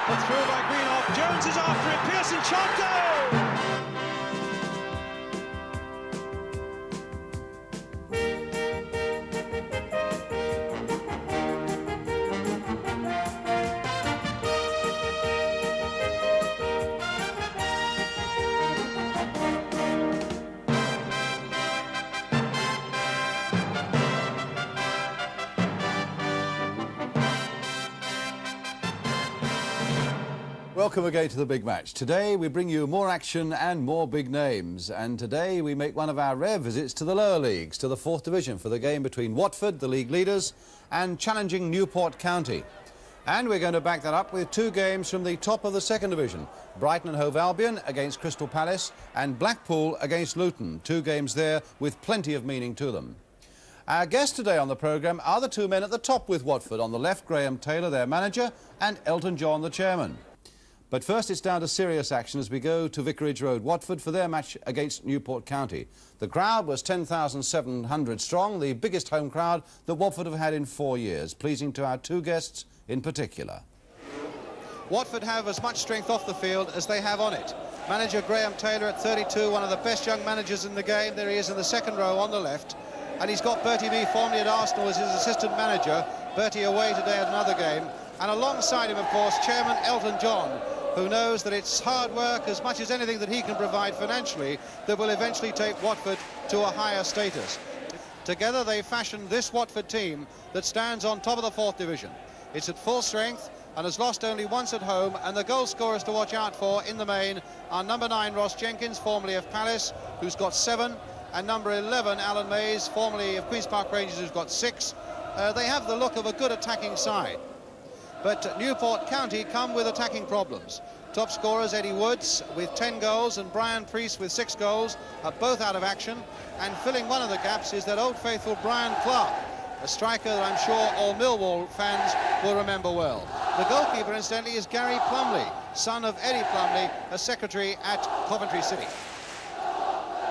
Put through by Greenock. Jones is after it. Pearson shot goal! Welcome again to the big match. Today we bring you more action and more big names, and today we make one of our rare visits to the lower leagues, to the 4th Division, for the game between Watford, the league leaders, and challenging Newport County. And we're going to back that up with 2 games from the top of the 2nd Division. Brighton and Hove Albion against Crystal Palace, and Blackpool against Luton. 2 games there with plenty of meaning to them. Our guests today on the programme are the 2 men at the top with Watford. On the left, Graham Taylor, their manager, and Elton John, the chairman. But first it's down to serious action as we go to Vicarage Road, Watford, for their match against Newport County. The crowd was 10,700 strong, the biggest home crowd that Watford have had in 4 years, pleasing to our 2 guests in particular. Watford have as much strength off the field as they have on it. Manager Graham Taylor at 32, one of the best young managers in the game. There he is in the 2nd row on the left. And he's got Bertie Mee, formerly at Arsenal, as his assistant manager. Bertie away today at another game. And alongside him, of course, Chairman Elton John, who knows that it's hard work as much as anything that he can provide financially that will eventually take Watford to a higher status. Together they fashioned this Watford team that stands on top of the 4th Division. It's at full strength and has lost only once at home, and the goal scorers to watch out for in the main are number 9 Ross Jenkins, formerly of Palace, who's got 7, and number 11 Alan Mays, formerly of Queen's Park Rangers, who's got 6. They have the look of a good attacking side. But Newport County come with attacking problems. Top scorers Eddie Woods with 10 goals and Brian Priest with 6 goals are both out of action, and filling one of the gaps is that old faithful Brian Clark, a striker that I'm sure all Millwall fans will remember well. The goalkeeper, incidentally, is Gary Plumley, son of Eddie Plumley, a secretary at Coventry City.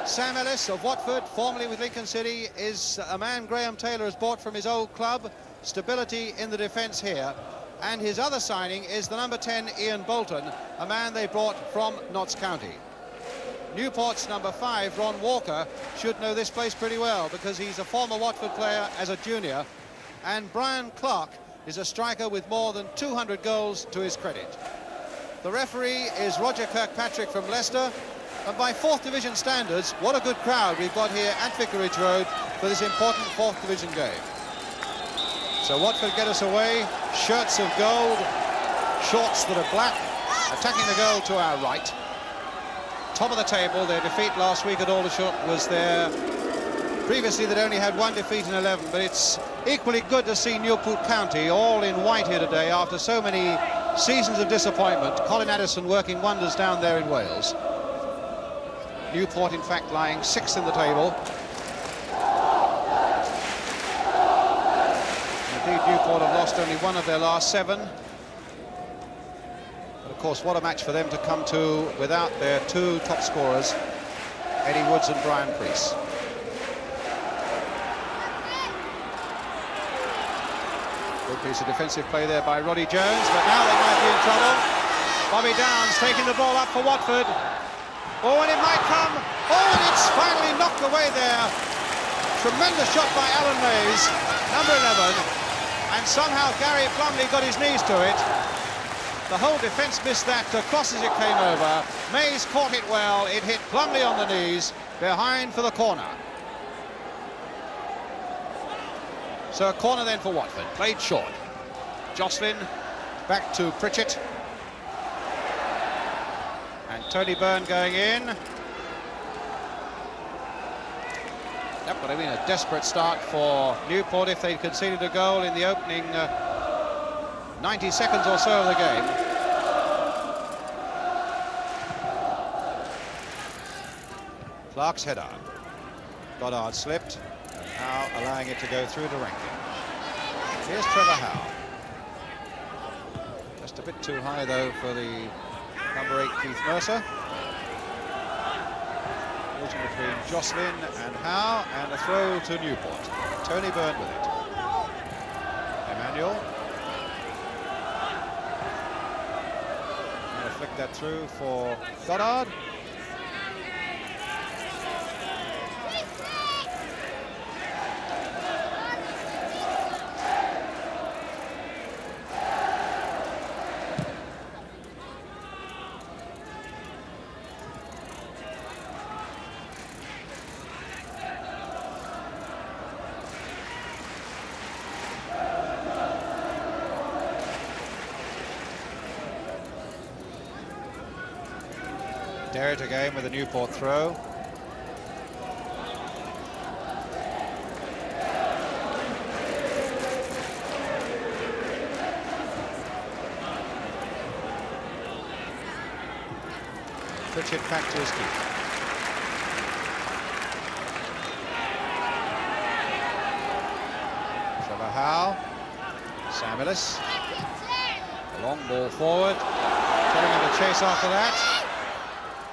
Sam Ellis of Watford, formerly with Lincoln City, is a man Graham Taylor has bought from his old club. Stability in the defence here. And his other signing is the number 10 Ian Bolton, a man they brought from Notts County. Newport's number 5 Ron Walker should know this place pretty well because he's a former Watford player as a junior, and Brian Clark is a striker with more than 200 goals to his credit. The referee is Roger Kirkpatrick from Leicester, and by 4th Division standards, what a good crowd we've got here at Vicarage Road for this important 4th Division game. So Watford get us away, shirts of gold, shorts that are black, attacking the goal to our right. Top of the table, their defeat last week at Aldershot was their... Previously they'd only had 1 defeat in 11, but it's equally good to see Newport County all in white here today after so many seasons of disappointment. Colin Addison working wonders down there in Wales. Newport, in fact, lying 6th in the table. Newport have lost only 1 of their last 7. But of course, what a match for them to come to without their 2 top scorers, Eddie Woods and Brian Priest. Good piece of defensive play there by Roddy Jones, but now they might be in trouble. Bobby Downs taking the ball up for Watford. Oh, and it might come. Oh, and it's finally knocked away there. Tremendous shot by Alan Mays, number 11. And somehow Gary Plumley got his knees to it. The whole defence missed that across as it came over. Mays caught it well. It hit Plumley on the knees, behind for the corner. So a corner then for Watford, played short. Jocelyn back to Pritchett. And Tony Byrne going in. That would have been a desperate start for Newport if they'd conceded a goal in the opening 90 seconds or so of the game. Clark's header. Goddard slipped, and now allowing it to go through to Rankin. Here's Trevor Howe. Just a bit too high, though, for the number 8 Keith Mercer. Between Jocelyn and Howe, and a throw to Newport. Tony Byrne with it. Emmanuel. flick that through for Goddard. Derritt again with a Newport throw. Pritchett back to his keeper. Trevor Howe. Sam Ellis. A long ball forward. Telling him to chase after that.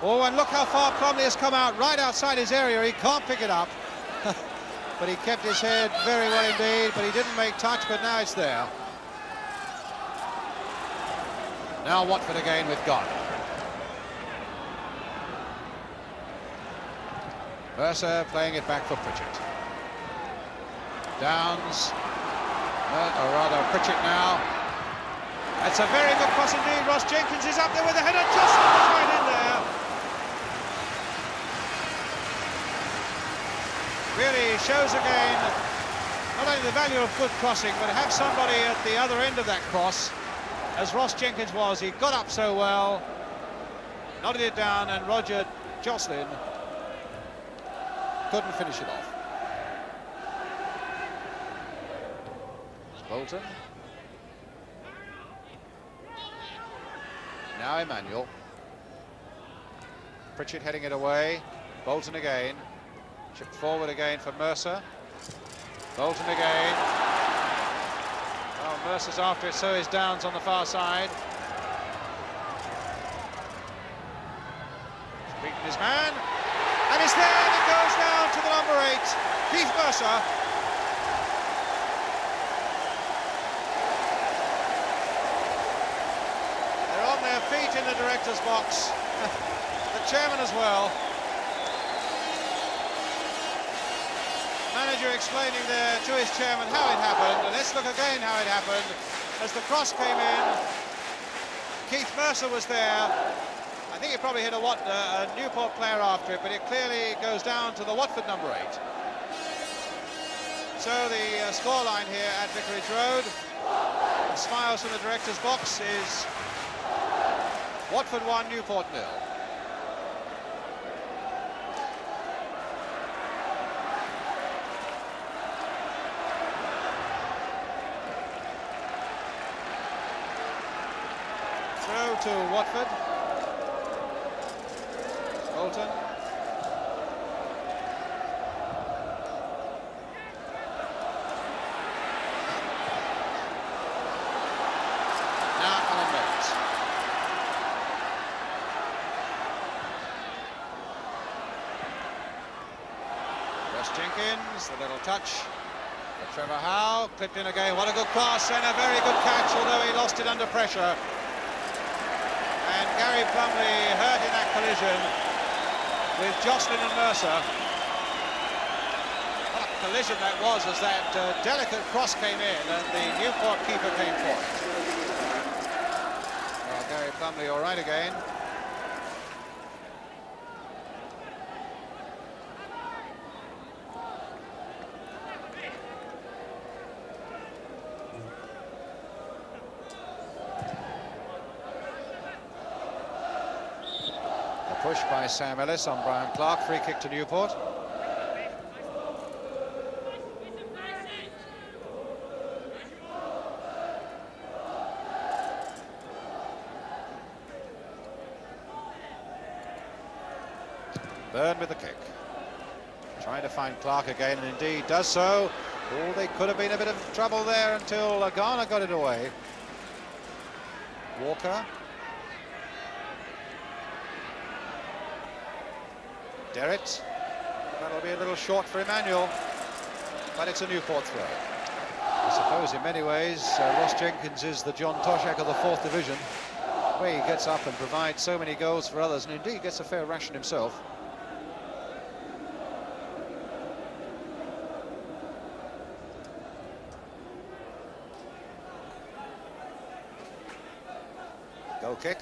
Oh, and look how far Plumley has come out, right outside his area. He can't pick it up. But he kept his head very well indeed, but he didn't make touch, but now it's there. Now Watford again with God. Mercer playing it back for Pritchett. Downs, or rather Pritchett now. That's a very good cross indeed. Ross Jenkins is up there with a header, just right in there. Really shows again not only the value of good crossing, but have somebody at the other end of that cross, as Ross Jenkins was. He got up so well, nodded it down, and Roger Jocelyn couldn't finish it off. Bolton. Now Emmanuel. Pritchett heading it away. Bolton again. Chipped forward again for Mercer. Bolton again. Oh, Mercer's after it, so is Downs on the far side. He's beaten his man. And it's there, and it goes down to the number 8, Keith Mercer. They're on their feet in the director's box. The chairman as well. Manager explaining there to his chairman how it happened, and let's look again how it happened. As the cross came in, Keith Mercer was there. I think he probably hit a Newport player after it, but it clearly goes down to the Watford number 8. So the scoreline here at Vicarage Road, the smiles from the director's box, is Watford 1, Newport 0. Throw to Watford. Bolton. Now Alan Mills. Ross Jenkins, the little touch for Trevor Howe, clipped in again. What a good cross and a very good catch, although he lost it under pressure. And Gary Plumley hurt in that collision with Jocelyn and Mercer. What a collision that was, as that delicate cross came in and the Newport keeper came for it. Well, Gary Plumley all right again. Push by Sam Ellis on Brian Clark, free kick to Newport. Byrne with the kick. Trying to find Clark again, and indeed does so. Oh, they could have been a bit of trouble there until Garner got it away. Walker. Derritt. That'll be a little short for Emmanuel, but it's a Newport throw. I suppose in many ways Ross Jenkins is the John Toshak of the 4th Division. The way he gets up and provides so many goals for others, and indeed gets a fair ration himself. Goal kick.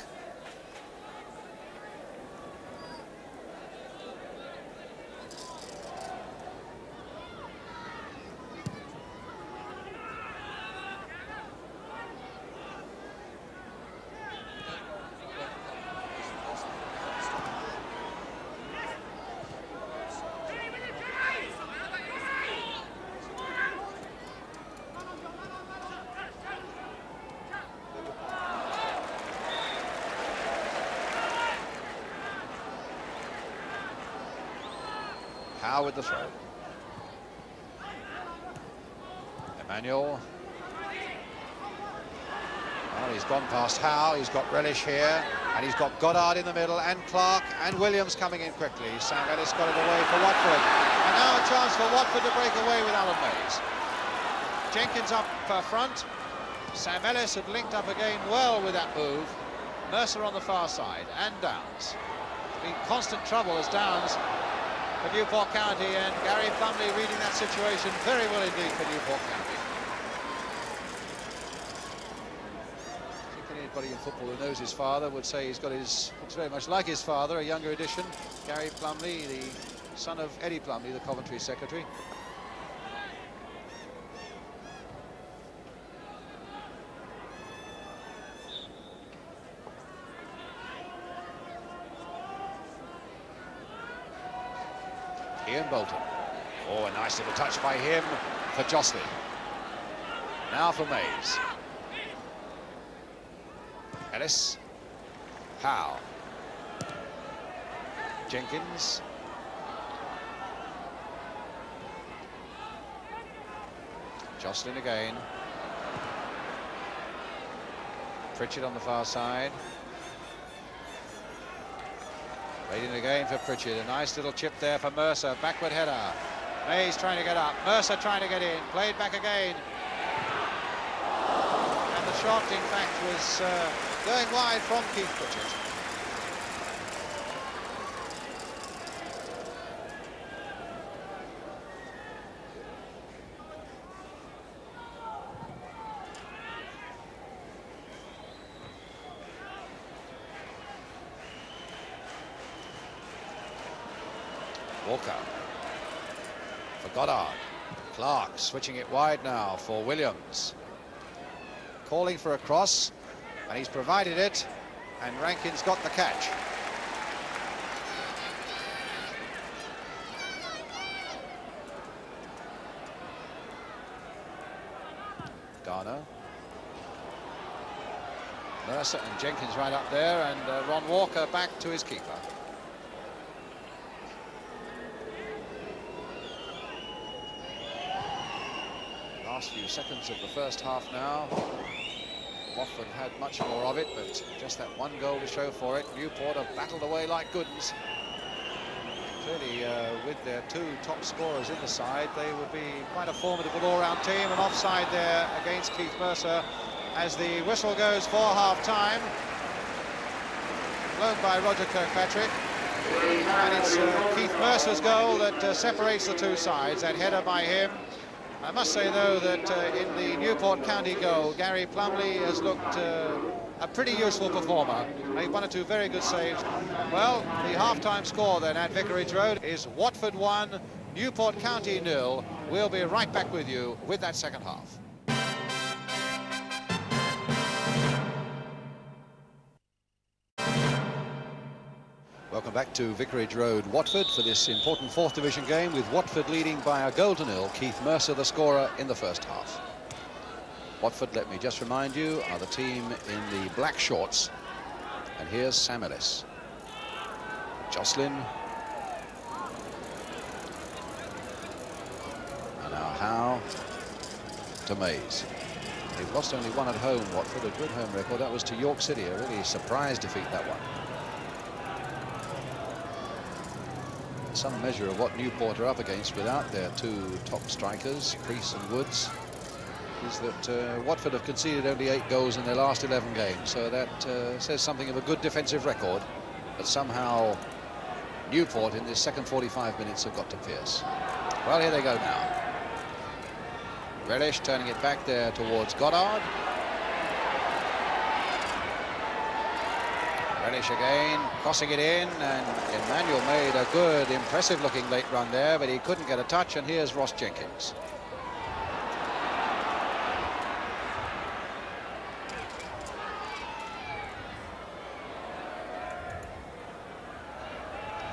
Howe with the throw. Emmanuel. Well, he's gone past Howe, he's got Relish here, and he's got Goddard in the middle, and Clark, and Williams coming in quickly. Sam Ellis got it away for Watford. And now a chance for Watford to break away with Alan Mays. Jenkins up front. Sam Ellis had linked up again well with that move. Mercer on the far side, and Downs. In constant trouble as Downs for Newport County, and Gary Plumley reading that situation very well indeed for Newport County. I think anybody in football who knows his father would say he's got looks very much like his father, a younger edition. Gary Plumley, the son of Eddie Plumley, the Coventry secretary. Ian Bolton. Oh, a nice little touch by him for Jocelyn. Now for Mays. Ellis. Howe. Jenkins. Jocelyn again. Pritchard on the far side. Played in again for Pritchard. A nice little chip there for Mercer. Backward header. Mays trying to get up. Mercer trying to get in. Played back again. And the shot, in fact, was going wide from Keith Pritchard. Walker for Goddard. Clark switching it wide now for Williams. Calling for a cross, and he's provided it, and Rankin's got the catch. Garner. Mercer and Jenkins right up there, and Ron Walker back to his keeper. Last few seconds of the first half now. Watford had much more of it, but just that one goal to show for it. Newport have battled away like good ones. Clearly, with their two top scorers in the side, they would be quite a formidable all-round team. And offside there against Keith Mercer as the whistle goes for half-time. Blown by Roger Kirkpatrick. And it's Keith Mercer's goal that separates the two sides. That header by him. I must say, though, that in the Newport County goal, Gary Plumley has looked a pretty useful performer. Made one or two very good saves. Well, the half-time score then at Vicarage Road is Watford 1, Newport County 0. We'll be right back with you with that second half. Welcome back to Vicarage Road, Watford, for this important 4th Division game, with Watford leading by a goal to 0. Keith Mercer, the scorer in the first half. Watford, let me just remind you, are the team in the black shorts. And here's Sam Ellis. Jocelyn. And now Howe to Mays. They've lost only one at home, Watford, a good home record. That was to York City, a really surprise defeat, that one. Some measure of what Newport are up against without their two top strikers, Priest and Woods. is that Watford have conceded only 8 goals in their last 11 games, so that says something of a good defensive record. But somehow Newport in this second 45 minutes have got to Pearce. Well, here they go now. Relish turning it back there towards Goddard. Relish again, crossing it in, and Emmanuel made a good, impressive-looking late run there, but he couldn't get a touch, and here's Ross Jenkins.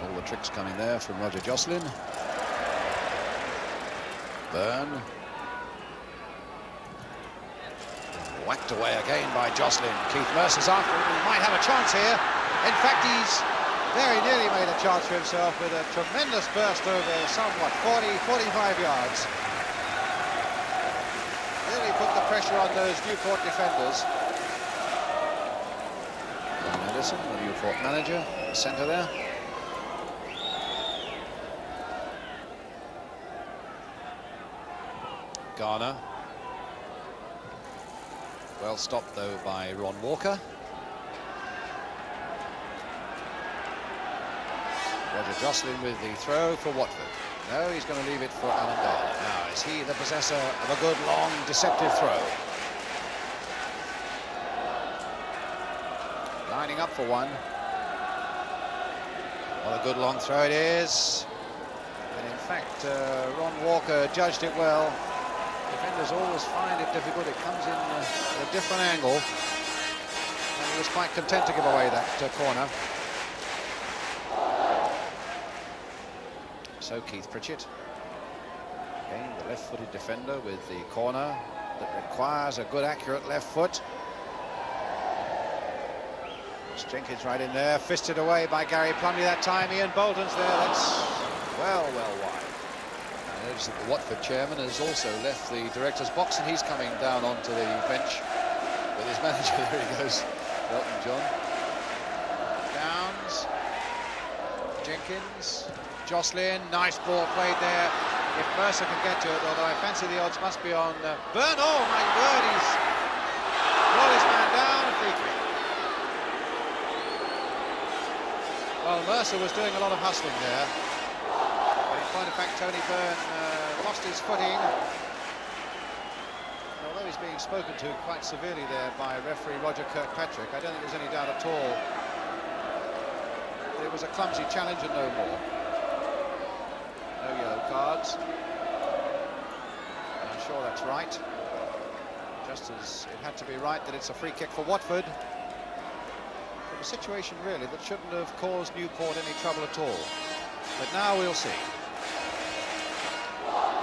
All the tricks coming there from Roger Jocelyn. Byrne. Whacked away again by Jocelyn. Keith Mercer's after him. He might have a chance here. In fact, he's very nearly made a chance for himself with a tremendous burst over somewhat 40, 45 yards. Really put the pressure on those Newport defenders. Madison, the Newport manager, in the centre there. Garner. Well stopped, though, by Ron Walker. Roger Jocelyn with the throw for Watford. No, he's going to leave it for Alan Garner. Now, is he the possessor of a good, long, deceptive throw? Lining up for one. What a good, long throw it is. And, in fact, Ron Walker judged it well. Defenders always find it difficult. It comes in at a different angle. And he was quite content to give away that corner. So Keith Pritchett, again the left-footed defender with the corner that requires a good, accurate left foot. Jenkins right in there, fisted away by Gary Plumley that time. Ian Bolton's there. That's well wide. I notice that the Watford chairman has also left the director's box, and he's coming down onto the bench with his manager. There he goes, Elton John. Downs, Jenkins, Jocelyn, nice ball played there. If Mercer can get to it, although I fancy the odds must be on Byrne. Oh my word, he's brought his man down. A free kick. Well, Mercer was doing a lot of hustling there. But in point of fact, Tony Byrne lost his footing. And although he's being spoken to quite severely there by referee Roger Kirkpatrick, I don't think there's any doubt at all that it was a clumsy challenge and no more. No yellow cards. And I'm sure that's right. Just as it had to be right that it's a free kick for Watford. A situation really that shouldn't have caused Newport any trouble at all. But now we'll see.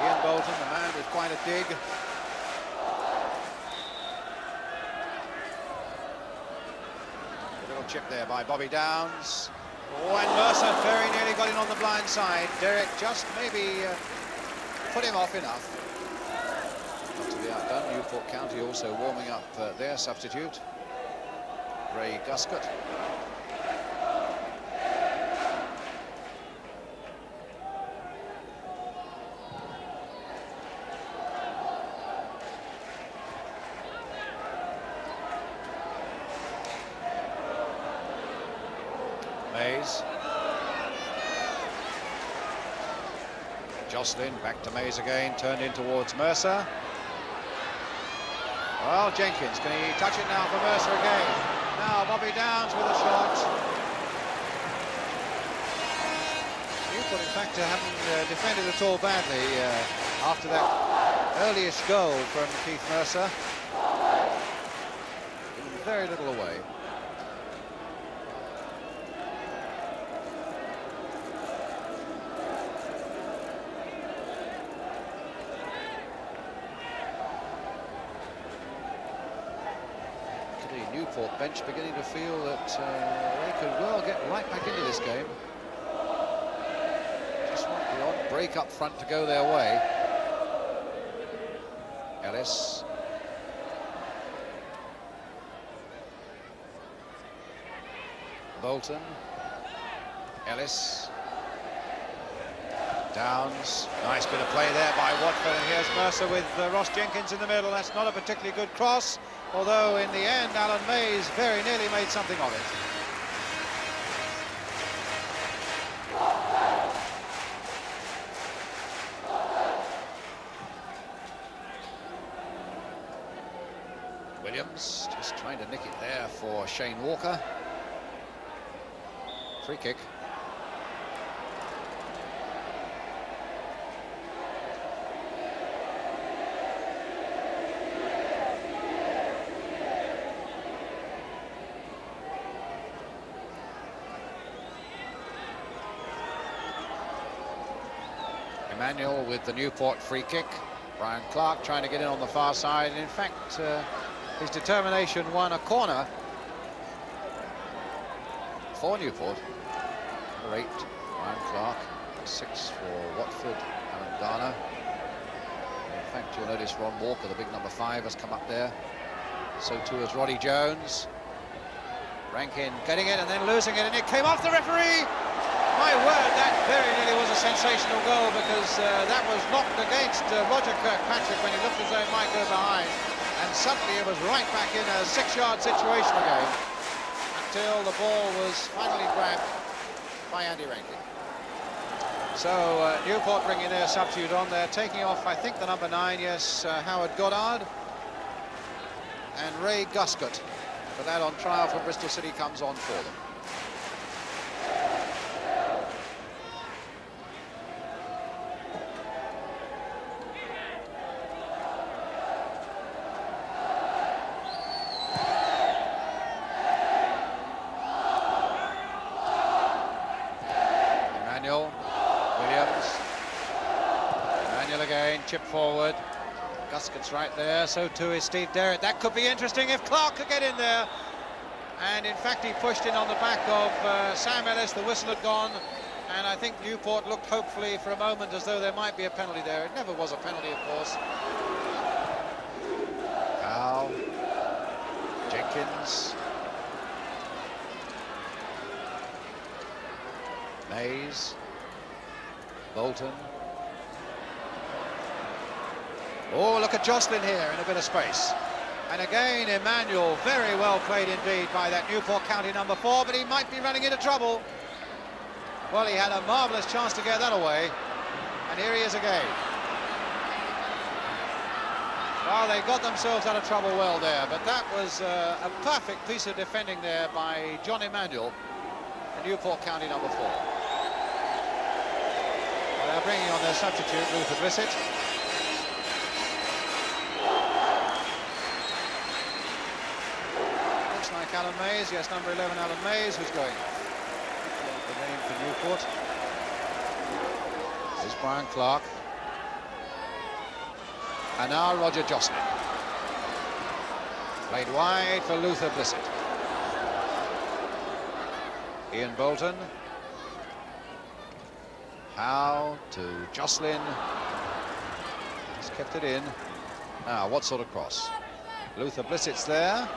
Ian Bolton, the man with quite a dig. A little chip there by Bobby Downs. Oh, and Mercer very nearly got in on the blind side. Derek just maybe put him off enough. Not to be outdone, Newport County also warming up their substitute, Ray Guscott. Mays. Jocelyn back to Mays again, turned in towards Mercer. Well, Jenkins, can he touch it now for Mercer again? Now Bobby Downs with a shot. Newport, in fact, haven't defended at all badly after that early-ish goal from Keith Mercer. Giving very little away. Newport bench beginning to feel that they could well get right back into this game. Just want the odd break up front to go their way. Ellis. Bolton. Ellis. Downs, nice bit of play there by Watford, and here's Mercer with Ross Jenkins in the middle. That's not a particularly good cross, although in the end Alan Mays very nearly made something of it. Williams just trying to nick it there for Shane Walker. Free kick. Emmanuel with the Newport free kick. Brian Clark trying to get in on the far side, and in fact his determination won a corner for Newport. Number 8, Brian Clark. 6 for Watford, Alan Garner. In fact, you'll notice Ron Walker, the big number 5, has come up there. So too has Roddy Jones. Rankin getting it and then losing it, and it came off the referee. My word, that very nearly was a sensational goal, because that was knocked against Roger Kirkpatrick when he looked as though it might go behind, and suddenly it was right back in a 6-yard situation again until the ball was finally grabbed by Andy Rankin. So Newport bringing their substitute on there, taking off, I think, the number 9, yes, Howard Goddard, and Ray Guscott, but that on trial for Bristol City comes on for them. Chip forward. Guscott's right there, so too is Steve Derritt. That could be interesting if Clark could get in there. And in fact he pushed in on the back of Sam Ellis. The whistle had gone, and I think Newport looked hopefully for a moment as though there might be a penalty there. It never was a penalty, of course. Howe, Jenkins, Mays, Bolton. Oh, look at Jocelyn here in a bit of space. And again, Emmanuel, very well played indeed by that Newport County number 4, but he might be running into trouble. Well, he had a marvellous chance to get that away, and here he is again. Well, they got themselves out of trouble well there, but that was a perfect piece of defending there by John Emmanuel, the Newport County number 4. Well, they're bringing on their substitute, Luther Blissett. Like Alan Mays, yes, number 11, Alan Mays, who's going off. The name for Newport. This is Brian Clark. And now Roger Jocelyn. Played wide for Luther Blissett. Ian Bolton. Howe to Jocelyn. He's kept it in. Now, what sort of cross? Luther Blissett's there.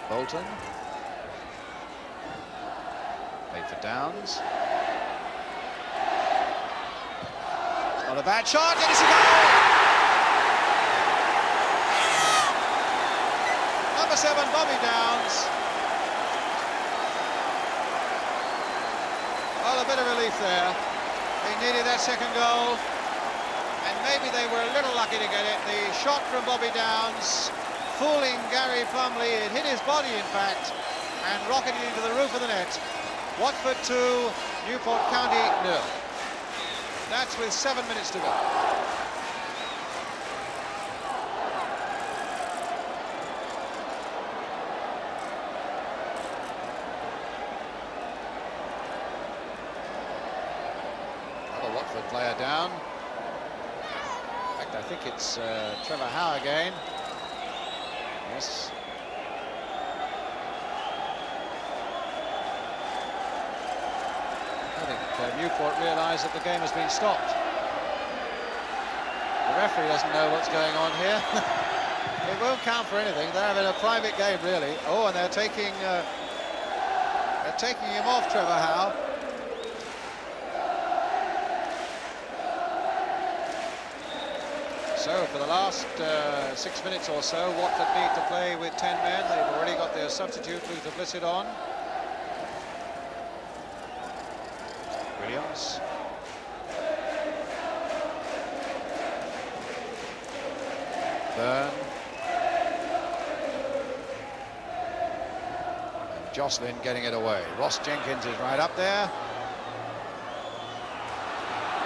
Bolton. Played for Downs. It's not a bad shot. It is a goal! Number 7, Bobby Downs. Well, a bit of relief there. They needed that second goal, and maybe they were a little lucky to get it. The shot from Bobby Downs, fooling Gary Plumley. It hit his body, in fact, and rocketed into the roof of the net. Watford 2, Newport County 0. That's with 7 minutes to go. Another Watford player down. In fact, I think it's Trevor Howe again. Yes. I think Newport realise that the game has been stopped. The referee doesn't know what's going on here. It won't count for anything. They're having a private game, really. Oh, and they're taking him off, Trevor Howe. So for the last 6 minutes or so, Watford need to play with 10 men. They've already got their substitute, Luther Blissett, on. Williams. Byrne. And Jocelyn getting it away. Ross Jenkins is right up there.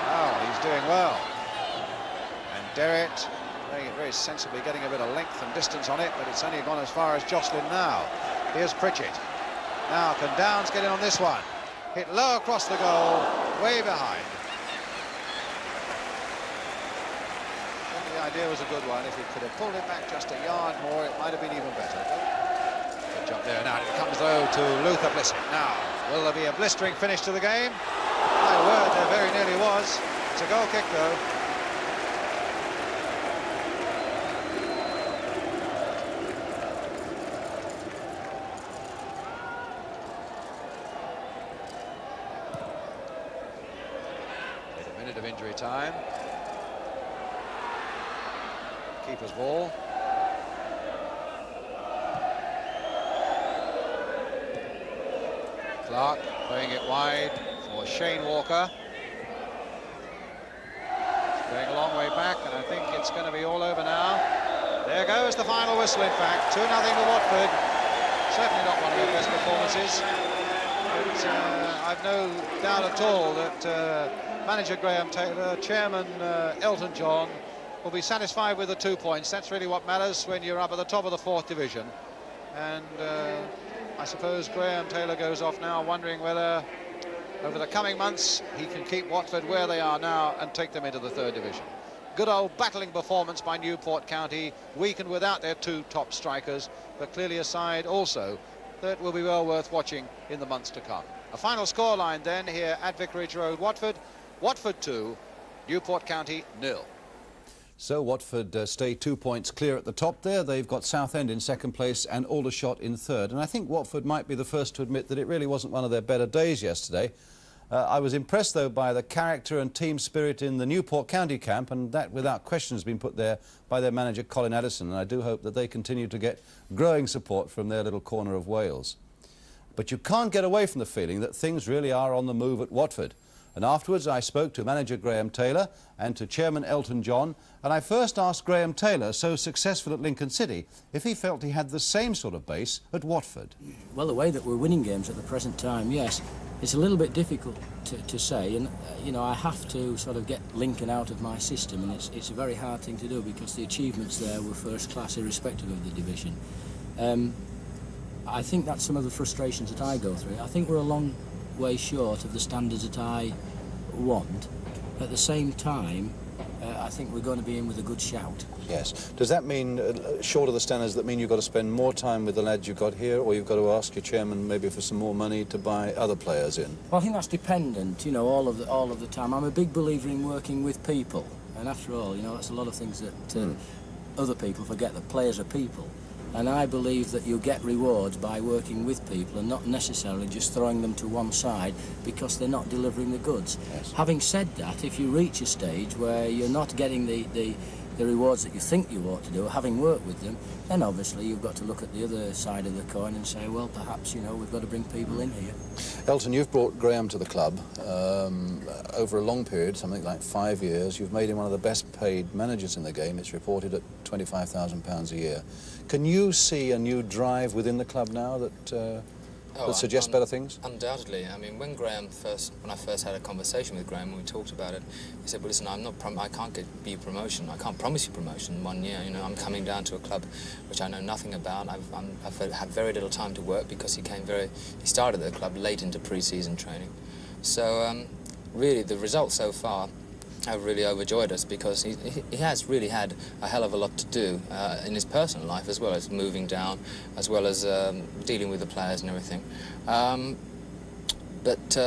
Oh, he's doing well. And Derrett playing it very sensibly, getting a bit of length and distance on it, but it's only gone as far as Jocelyn now. Here's Pritchett. Now, can Downs get in on this one? Hit low across the goal, way behind. The idea was a good one. If he could have pulled it back just a yard more, it might have been even better. Good jump there. Now it comes though to Luther Blissett. Now, will there be a blistering finish to the game? My word, there very nearly was. It's a goal kick though. With a minute of injury time. Keeper's ball. Clark playing it wide for Shane Walker. It's going a long way back, and I think it's going to be all over now. There goes the final whistle, in fact. 2-0 to Watford. Certainly not one of their best performances. But I've no doubt at all that manager Graham Taylor, chairman Elton John, will be satisfied with the 2 points. That's really what matters when you're up at the top of the 4th division. And I suppose Graham Taylor goes off now wondering whether over the coming months he can keep Watford where they are now and take them into the 3rd division. Good old battling performance by Newport County, weakened without their 2 top strikers, but clearly a side also that will be well worth watching in the months to come. A final scoreline then here at Vicarage Road, Watford. Watford 2, Newport County 0. So Watford stay 2 points clear at the top there. They've got Southend in 2nd place and Aldershot in 3rd. And I think Watford might be the first to admit that it really wasn't one of their better days yesterday. I was impressed, though, by the character and team spirit in the Newport County camp, and that, without question, has been put there by their manager, Colin Addison. And I do hope that they continue to get growing support from their little corner of Wales. But you can't get away from the feeling that things really are on the move at Watford. And afterwards I spoke to manager Graham Taylor and to chairman Elton John, and I first asked Graham Taylor, so successful at Lincoln City, if he felt he had the same sort of base at Watford. Well, the way that we're winning games at the present time, yes, it's a little bit difficult to say, and you know, I have to sort of get Lincoln out of my system, and it's a very hard thing to do because the achievements there were first class irrespective of the division. I think that's some of the frustrations that I go through. I think we're a long way short of the standards that I want. At the same time, I think we're going to be in with a good shout. Yes. Does that mean, short of the standards, that mean you've got to spend more time with the lads you've got here, or you've got to ask your chairman maybe for some more money to buy other players in? Well, I think that's dependent, you know, all of the time. I'm a big believer in working with people, and after all, you know, that's a lot of things that other people forget, that players are people. And I believe that you get rewards by working with people and not necessarily just throwing them to one side because they're not delivering the goods. Yes. Having said that, if you reach a stage where you're not getting the rewards that you think you ought to do, having worked with them, then obviously you've got to look at the other side of the coin and say, well, perhaps, you know, we've got to bring people in here. Elton, you've brought Graham to the club over a long period, something like 5 years. You've made him one of the best paid managers in the game. It's reported at £25,000 a year. Can you see a new drive within the club now that suggests better things? Undoubtedly. I mean, when I first had a conversation with Graham, when we talked about it, he said, well, listen, I can't get you promotion. I can't promise you promotion 1 year. You know, I'm coming down to a club which I know nothing about. I've had very little time to work because he started the club late into pre-season training. So, really, the results so far have really overjoyed us because he has really had a hell of a lot to do in his personal life, as well as moving down, as well as dealing with the players and everything. But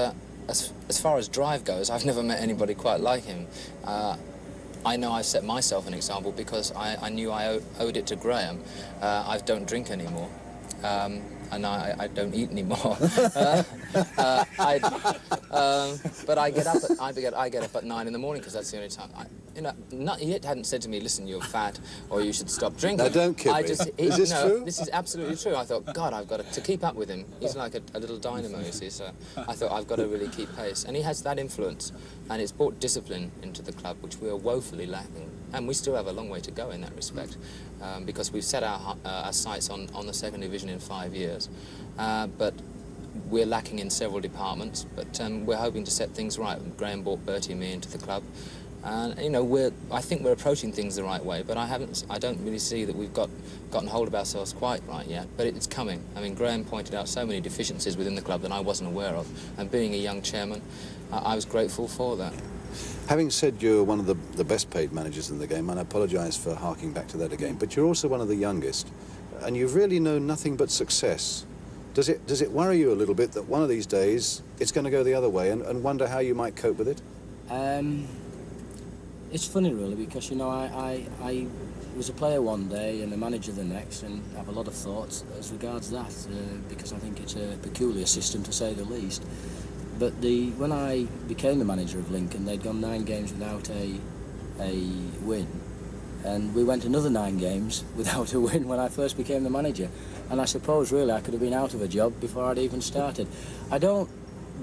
as far as drive goes, I've never met anybody quite like him. I know I've set myself an example because I knew I owed it to Graham. I don't drink anymore. and I don't eat anymore. But I get up at 9 in the morning because that's the only time. He hadn't said to me, "Listen, you're fat, or you should stop drinking." Now, don't kid me. Is this true? This is absolutely true. I thought, God, I've got to keep up with him. He's like a little dynamo, you see. So I thought I've got to really keep pace, and he has that influence, and it's brought discipline into the club, which we are woefully lacking, and we still have a long way to go in that respect, because we've set our sights on the second division in 5 years, but we're lacking in several departments. But we're hoping to set things right. Graham brought Bertie and me into the club. And I think we're approaching things the right way, but I don't really see that we've gotten hold of ourselves quite right yet. But it's coming. I mean, Graham pointed out so many deficiencies within the club that I wasn't aware of, and being a young chairman, I was grateful for that. Having said you're one of the best paid managers in the game, and I apologise for harking back to that again, but you're also one of the youngest, and you've really known nothing but success. Does it worry you a little bit that one of these days it's going to go the other way, and wonder how you might cope with it? It's funny, really, because, I was a player one day and a manager the next, and have a lot of thoughts as regards that, because I think it's a peculiar system, to say the least. But when I became the manager of Lincoln, they'd gone 9 games without a win, and we went another 9 games without a win when I first became the manager. And I suppose, really, I could have been out of a job before I'd even started. I don't,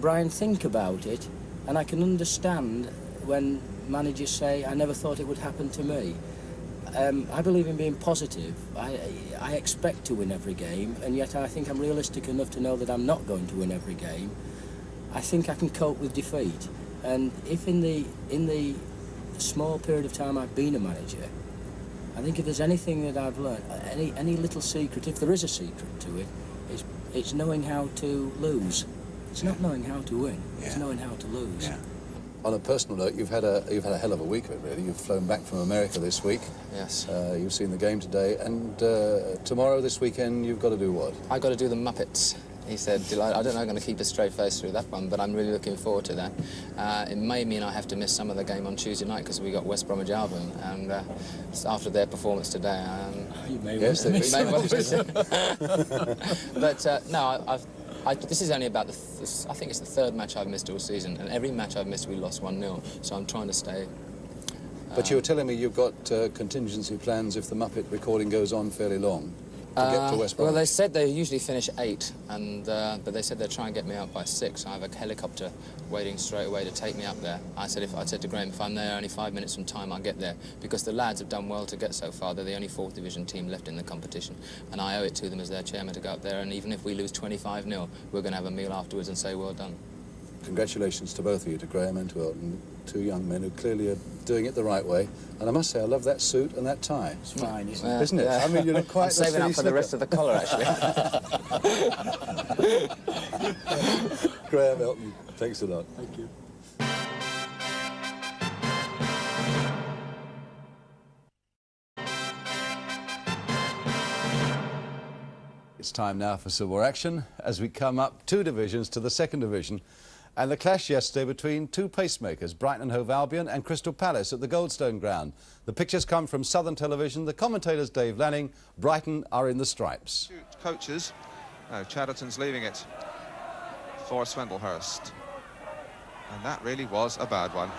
Brian, think about it, and I can understand when managers say, "I never thought it would happen to me." I believe in being positive. I expect to win every game, and yet I think I'm realistic enough to know that I'm not going to win every game. I think I can cope with defeat, and if in the small period of time I've been a manager, I think if there's anything that I've learned, any little secret, if there is a secret to it, it's knowing how to lose. It's not knowing how to win. It's knowing how to lose. Yeah. On a personal note, you've had a hell of a week of it, really. You've flown back from America this week. Yes. You've seen the game today, and tomorrow, this weekend, you've got to do what? I've got to do the Muppets. He said, I don't know if I'm going to keep a straight face through that one, but I'm really looking forward to that. It may mean I have to miss some of the game on Tuesday night because we got West Bromwich Albion, and after their performance today, you may yes, they may well miss it. But no, this is only about I think it's the 3rd match I've missed all season, and every match I've missed we lost 1-0. So I'm trying to stay. But you were telling me you've got contingency plans if the Muppet recording goes on fairly long to get to West Bromwich. Well, they said they usually finish at 8, and but they said they'll try and get me out by 6. I have a helicopter waiting straight away to take me up there. I said to Graham, if I'm there only 5 minutes from time, I'll get there, because the lads have done well to get so far. They're the only 4th division team left in the competition, and I owe it to them as their chairman to go up there. And even if we lose 25-0, we're going to have a meal afterwards and say well done. Congratulations to both of you, to Graham and to Elton, 2 young men who clearly are doing it the right way. And I must say, I love that suit and that tie. It's fine, isn't it? Isn't it? Yeah. I mean, you look quite I'm saving up for the rest of the collar, actually. Graham, Elton, thanks a lot. Thank you. It's time now for some more action as we come up 2 divisions to the 2nd division, and the clash yesterday between 2 pacemakers, Brighton and Hove Albion and Crystal Palace at the Goldstone Ground. The pictures come from Southern Television. The commentator's Dave Lanning. Brighton are in the stripes. Coaches. No, Chatterton's leaving it for Swindlehurst. And that really was a bad one.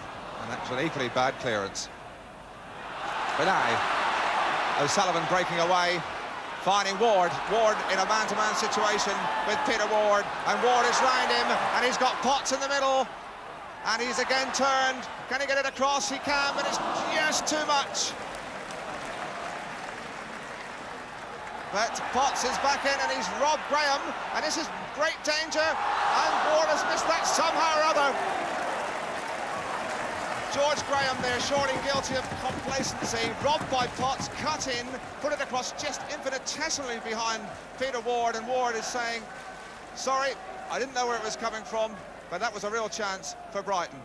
And that was an equally bad clearance. But now, O'Sullivan breaking away, finding Ward. Ward in a man-to-man situation with Peter Ward, and Ward is round him, and he's got Potts in the middle, and he's again turned. Can he get it across? He can, but it's just too much. But Potts is back in, and he's robbed Graham, and this is great danger, and Ward has missed that somehow or other. George Graham there, surely guilty of complacency, robbed by Potts, cut in, put it across just infinitesimally behind Peter Ward, and Ward is saying, sorry, I didn't know where it was coming from, but that was a real chance for Brighton.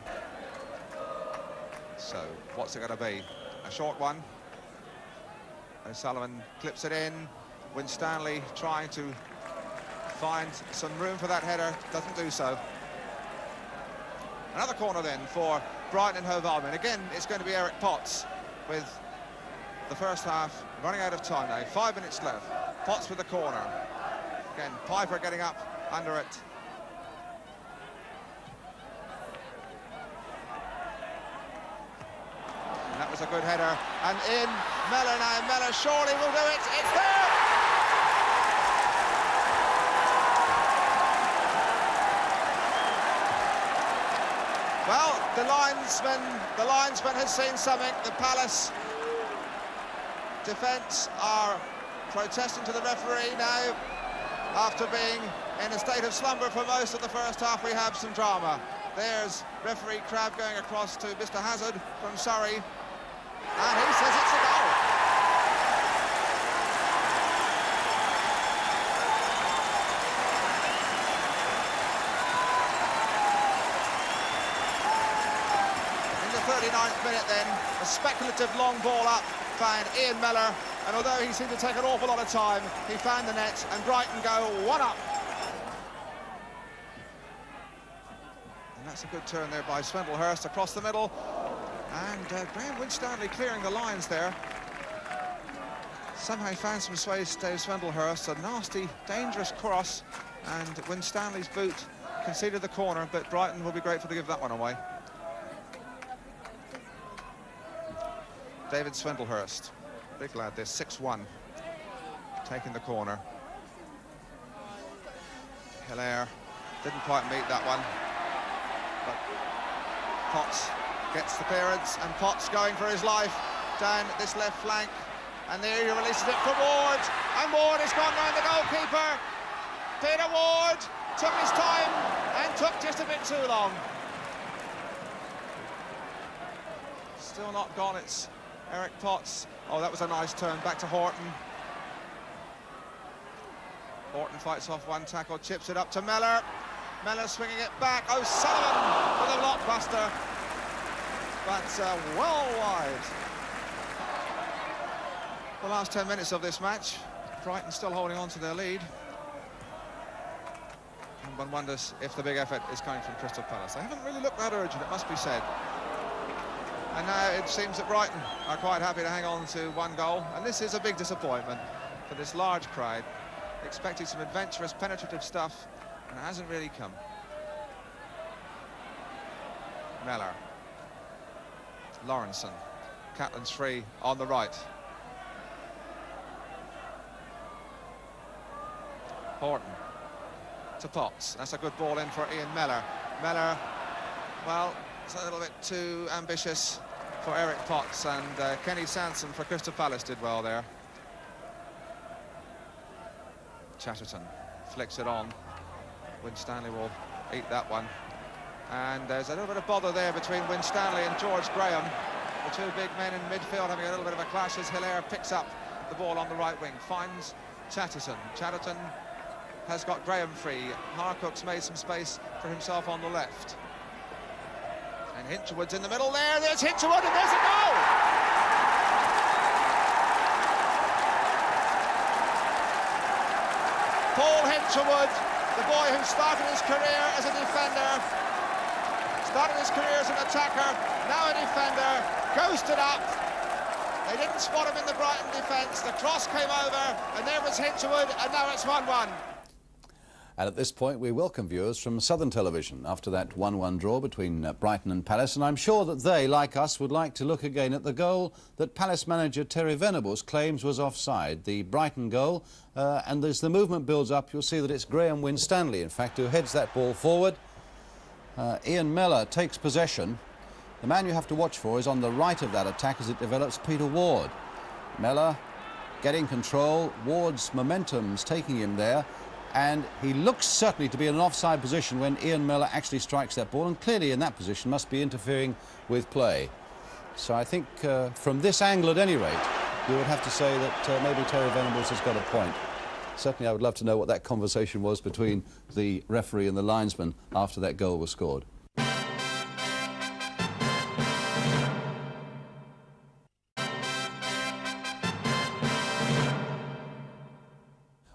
So, what's it going to be? A short one. O'Sullivan clips it in. Winstanley trying to find some room for that header, doesn't do so. Another corner then for Brighton and Hove Albion. Again, it's going to be Eric Potts with the first half running out of time now. 5 minutes left. Potts with the corner. Again, Piper getting up under it. And that was a good header. And in Mellor now. Mellor surely will do it. It's there! Well, the linesman has seen something. The Palace defence are protesting to the referee now. After being in a state of slumber for most of the first half, we have some drama. There's referee Crabb going across to Mr. Hazard from Surrey, and he says it's a goal. In the 39th minute then, a speculative long ball up, found Ian Mellor, and although he seemed to take an awful lot of time, he found the net, and Brighton go 1 up. And that's a good turn there by Swindlehurst across the middle, and Graham Winstanley clearing the lines there. Somehow he found some space, Dave Swindlehurst, a nasty, dangerous cross, and Winstanley's boot conceded the corner, but Brighton will be grateful to give that one away. David Swindlehurst, big lad, this 6'1", taking the corner. Hilaire didn't quite meet that one, but Potts gets the clearance, and Potts going for his life down this left flank, and there he releases it for Ward, and Ward has gone round the goalkeeper. Peter Ward took his time and took just a bit too long. Still not gone, it's Eric Potts. Oh, that was a nice turn back to Horton. Horton fights off one tackle, chips it up to Mellor. Mellor swinging it back. O'Sullivan with a blockbuster, but well wide. The last 10 minutes of this match, Brighton still holding on to their lead. And one wonders if the big effort is coming from Crystal Palace. They haven't really looked that urgent, it must be said. And now it seems that Brighton are quite happy to hang on to 1 goal, and this is a big disappointment for this large crowd, expecting some adventurous, penetrative stuff, and it hasn't really come. Mellor, Lawrenson, Catlin's free on the right. Horton to Potts. That's a good ball in for Ian Mellor. Mellor, well, it's a little bit too ambitious for Eric Potts, and Kenny Sanson for Crystal Palace did well there. Chatterton flicks it on. Winstanley will eat that one. And there's a little bit of bother there between Winstanley and George Graham. The two big men in midfield having a little bit of a clash as Hilaire picks up the ball on the right wing, finds Chatterton. Chatterton has got Graham free. Harcook's made some space for himself on the left. And Hinchelwood's in the middle there. There's Hinchelwood, and there's a goal! Paul Hinchelwood, the boy who started his career as a defender, started his career as an attacker, now a defender, ghosted up. They didn't spot him in the Brighton defence. The cross came over, and there was Hinchelwood, and now it's 1-1. And at this point, we welcome viewers from Southern Television after that 1-1 draw between Brighton and Palace, and I'm sure that they, like us, would like to look again at the goal that Palace manager Terry Venables claims was offside, the Brighton goal, and as the movement builds up, you'll see that it's Graham Winstanley, in fact, who heads that ball forward. Ian Mellor takes possession. The man you have to watch for is on the right of that attack as it develops, Peter Ward. Mellor getting control, Ward's momentum's taking him there, and he looks certainly to be in an offside position when Ian Mellor actually strikes that ball, and clearly in that position must be interfering with play. So I think from this angle at any rate, you would have to say that maybe Terry Venables has got a point. Certainly I would love to know what that conversation was between the referee and the linesman after that goal was scored.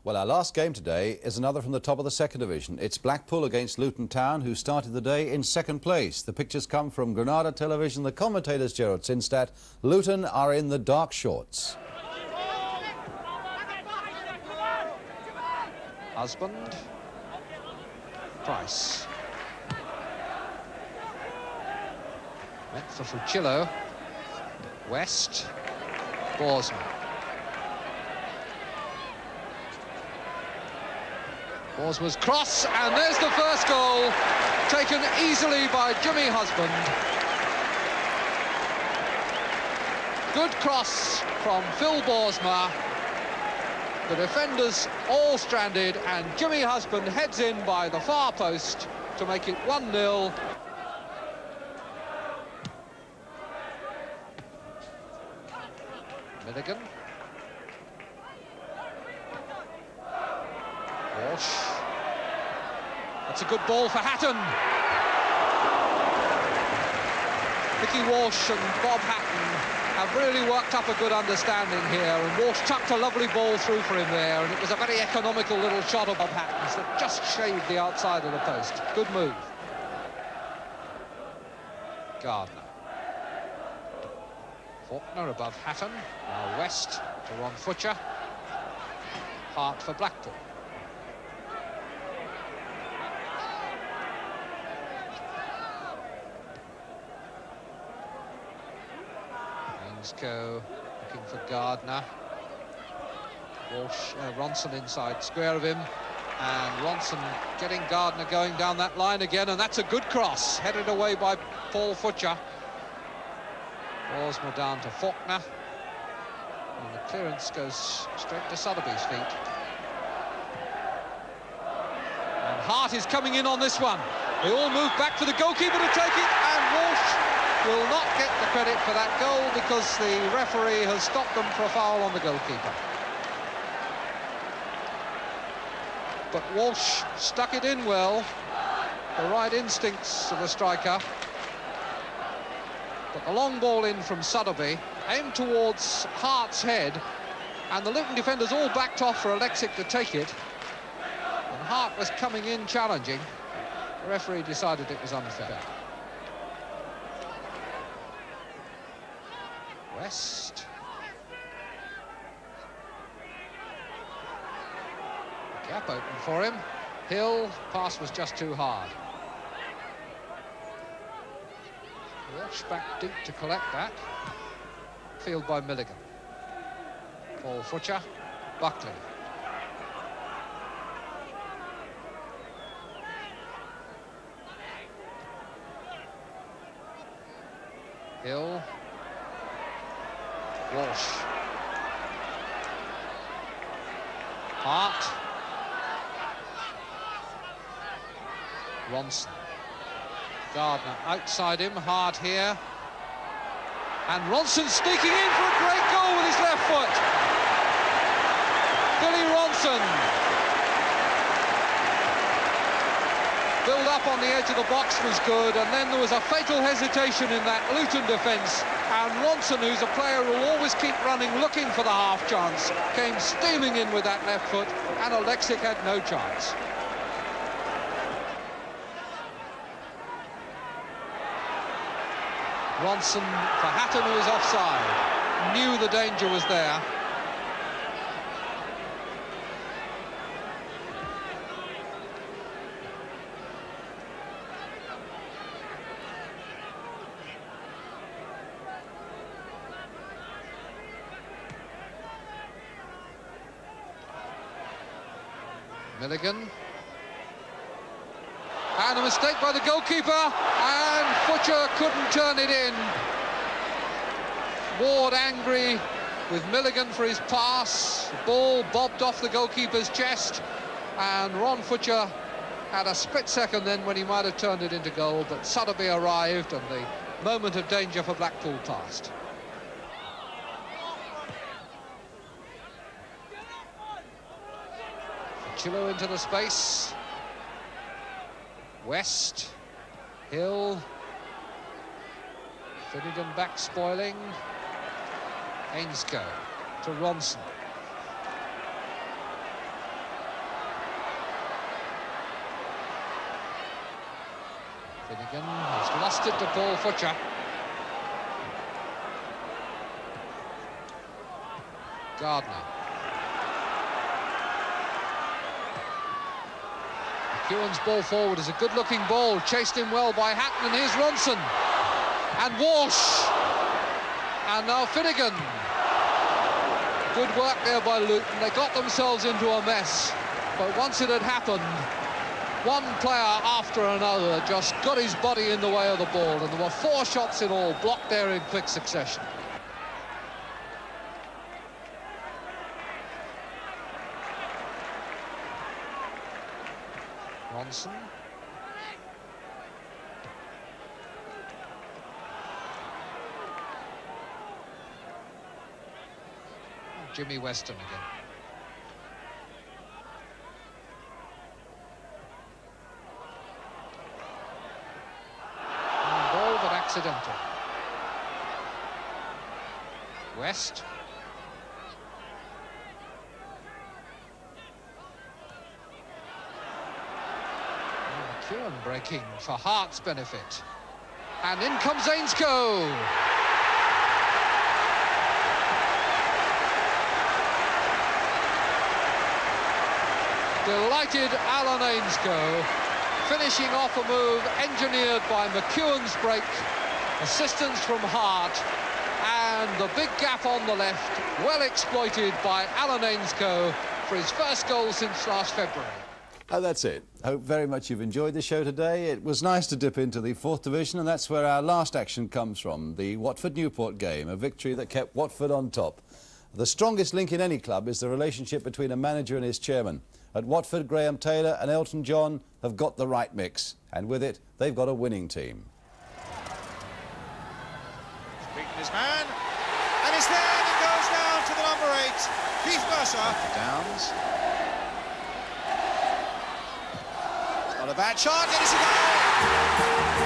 Well, our last game today is another from the top of the second division. It's Blackpool against Luton Town, who started the day in second place. The pictures come from Granada Television. The commentator's Gerald Sinstadt. Luton are in the dark shorts. Husband. Price. Went for Fucillo. West. Borsma. Borsma's cross, and there's the first goal, taken easily by Jimmy Husband. Good cross from Phil Borsma. The defenders all stranded, and Jimmy Husband heads in by the far post to make it 1-0. Milligan. Walsh. That's a good ball for Hatton. Mickey Walsh and Bob Hatton have really worked up a good understanding here, and Walsh tucked a lovely ball through for him there, and it was a very economical little shot of Bob Hatton's that just shaved the outside of the post. Good move. Gardner. Faulkner above Hatton. Now West to Ron Futcher. Hart for Blackpool. Go looking for Gardner. Walsh, Ronson inside square of him, and Ronson getting Gardner going down that line again, and that's a good cross, headed away by Paul Futcher. Borsma down to Faulkner, and the clearance goes straight to Sotheby's feet. And Hart is coming in on this one. They all move back for the goalkeeper to take it, and Walsh will not get the credit for that goal because the referee has stopped them for a foul on the goalkeeper. But Walsh stuck it in well, the right instincts of the striker. But the long ball in from Sotheby, aimed towards Hart's head, and the Luton defenders all backed off for Alexic to take it. And Hart was coming in challenging. The referee decided it was unfair. West. Gap open for him. Hill, pass was just too hard. Walsh back deep to collect that. Field by Milligan. Paul Futcher. Buckley. Hill. Walsh. Hart. Ronson. Gardner outside him, Hart here. And Ronson sneaking in for a great goal with his left foot. Billy Ronson. Build up on the edge of the box was good, and then there was a fatal hesitation in that Luton defence, and Ronson, who's a player who will always keep running looking for the half chance, came steaming in with that left foot, and Alexic had no chance. Ronson for Hatton, who is offside, knew the danger was there. Milligan. And a mistake by the goalkeeper, and Futcher couldn't turn it in. Ward angry with Milligan for his pass. The ball bobbed off the goalkeeper's chest, and Ron Futcher had a split second then when he might have turned it into goal, but Sotheby arrived and the moment of danger for Blackpool passed. Fucillo into the space. West. Hill. Finnegan back spoiling. Ainscough to Ronson. Finnegan has lost it to Paul Futcher. Gardner. McEwen's ball forward is a good-looking ball, chased in well by Hatton, and here's Ronson. And Walsh. And now Finnegan. Good work there by Luton. They got themselves into a mess. But once it had happened, one player after another just got his body in the way of the ball, and there were 4 shots in all blocked there in quick succession. Ronson. Jimmy Weston again. Ball but accidental. West. McEwen breaking for Hart's benefit. And in comes Ainscough. Delighted Alan Ainscough, finishing off a move engineered by McEwen's break, assistance from Hart, and the big gap on the left, well exploited by Alan Ainscough for his first goal since last February. Oh, that's it. Hope very much you've enjoyed the show today. It was nice to dip into the 4th Division, and that's where our last action comes from, the Watford-Newport game, a victory that kept Watford on top. The strongest link in any club is the relationship between a manager and his chairman. At Watford, Graham Taylor and Elton John have got the right mix, and with it, they've got a winning team. He's beaten his man, and it's there, and it goes down to the number 8, Keith Mercer. Downs. It's not a bad shot, and it's a goal!